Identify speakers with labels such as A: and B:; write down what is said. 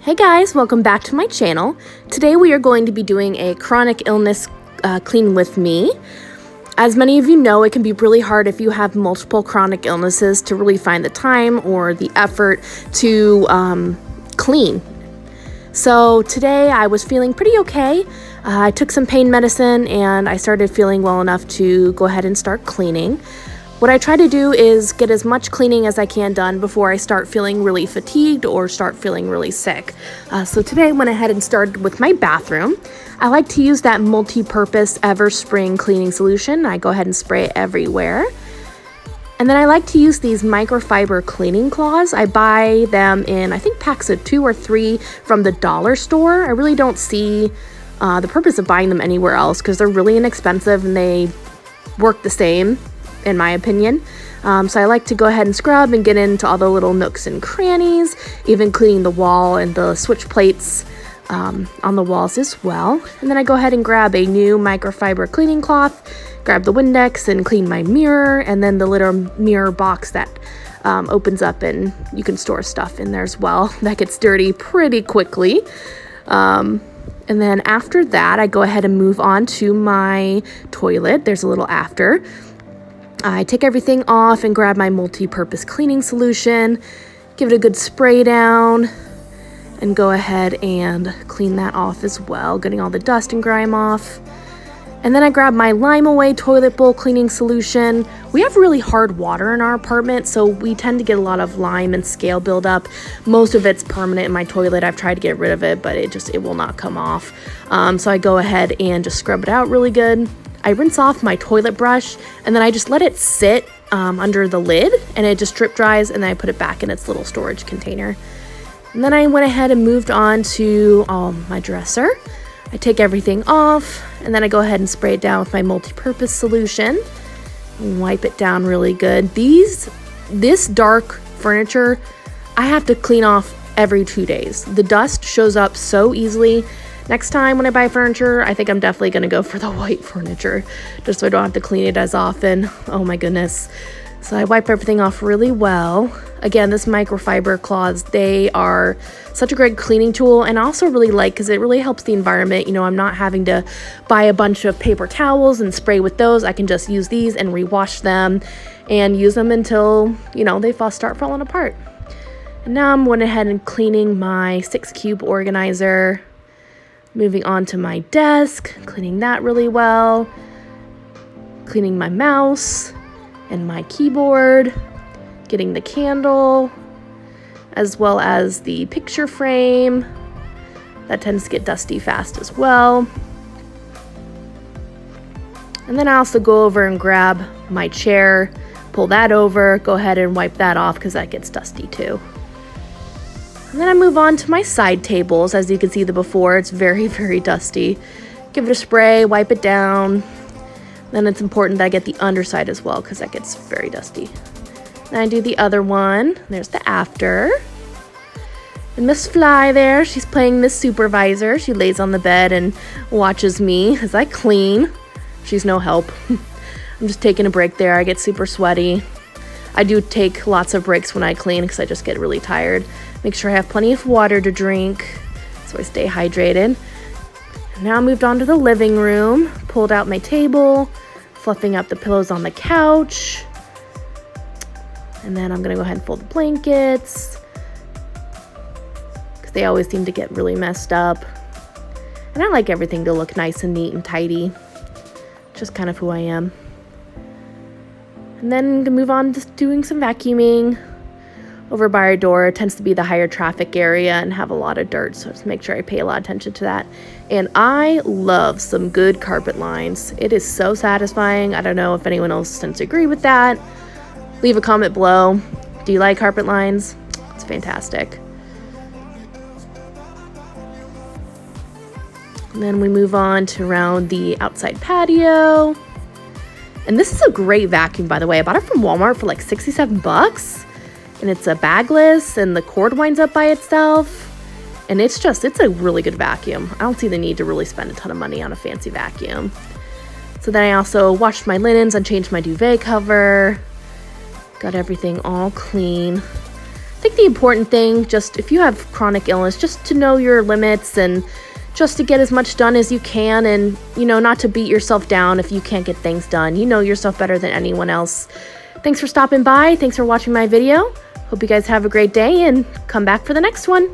A: Hey guys, welcome back to my channel. Today we are going to be doing a chronic illness clean with me. As many of you know, it can be really hard if you have multiple chronic illnesses to really find the time or the effort to clean. So today I was feeling pretty okay. I took some pain medicine and I started feeling well enough to go ahead and start cleaning. What I try to do is get as much cleaning as I can done before I start feeling really fatigued or start feeling really sick. So today I went ahead and started with my bathroom. I like to use that multi-purpose Everspring cleaning solution. I go ahead and spray it everywhere. And then I like to use these microfiber cleaning cloths. I buy them in, I think, packs of 2 or 3 from the dollar store. I really don't see the purpose of buying them anywhere else because they're really inexpensive and they work the same, in my opinion. So I like to go ahead and scrub and get into all the little nooks and crannies, even cleaning the wall and the switch plates on the walls as well. And then I go ahead and grab a new microfiber cleaning cloth, grab the Windex and clean my mirror, and then the little mirror box that opens up and you can store stuff in there as well. That gets dirty pretty quickly. And then after that, I go ahead and move on to my toilet. There's a little after. I take everything off and grab my multi-purpose cleaning solution, give it a good spray down, and go ahead and clean that off as well, getting all the dust and grime off. And then I grab my Lime Away toilet bowl cleaning solution. We have really hard water in our apartment, so we tend to get a lot of lime and scale buildup. Most of it's permanent in my toilet. I've tried to get rid of it, but it will not come off. So I go ahead and just scrub it out really good. I rinse off my toilet brush and then I just let it sit under the lid and it just drip dries, and then I put it back in its little storage container. And then I went ahead and moved on to my dresser. I take everything off and then I go ahead and spray it down with my multi-purpose solution and wipe it down really good. This dark furniture, I have to clean off every 2 days. The dust shows up so easily. Next time when I buy furniture, I think I'm definitely going to go for the white furniture, just so I don't have to clean it as often. Oh my goodness. So I wipe everything off really well. Again, this microfiber cloths, they are such a great cleaning tool, and I also really like because it really helps the environment. You know, I'm not having to buy a bunch of paper towels and spray with those. I can just use these and rewash them and use them until, you know, they start falling apart. And now I'm going ahead and cleaning my 6-cube organizer. Moving on to my desk, cleaning that really well, cleaning my mouse and my keyboard, getting the candle, as well as the picture frame. That tends to get dusty fast as well. And then I also go over and grab my chair, pull that over, go ahead and wipe that off because that gets dusty too. And then I move on to my side tables. As you can see before, it's very, very dusty. Give it a spray, wipe it down. Then it's important that I get the underside as well because that gets very dusty. Then I do the other one. There's the after. And Miss Fly there, she's playing Miss Supervisor. She lays on the bed and watches me as I clean. She's no help. I'm just taking a break there. I get super sweaty. I do take lots of breaks when I clean because I just get really tired. Make sure I have plenty of water to drink so I stay hydrated. Now I moved on to the living room, pulled out my table, fluffing up the pillows on the couch. And then I'm gonna go ahead and fold the blankets because they always seem to get really messed up. And I like everything to look nice and neat and tidy. Just kind of who I am. And then to move on to doing some vacuuming. Over by our door, it tends to be the higher traffic area and have a lot of dirt, so just make sure I pay a lot of attention to that. And I love some good carpet lines. It is so satisfying. I don't know if anyone else tends to agree with that. Leave a comment below. Do you like carpet lines? It's fantastic. And then we move on to around the outside patio. And this is a great vacuum, by the way. I bought it from Walmart for like 67 bucks. And it's a bagless and the cord winds up by itself. And it's a really good vacuum. I don't see the need to really spend a ton of money on a fancy vacuum. So then I also washed my linens and changed my duvet cover. Got everything all clean. think the important thing, just if you have chronic illness, just to know your limits and just to get as much done as you can, and, you know, not to beat yourself down if you can't get things done. You know yourself better than anyone else. Thanks for stopping by. Thanks for watching my video. Hope you guys have a great day and come back for the next one.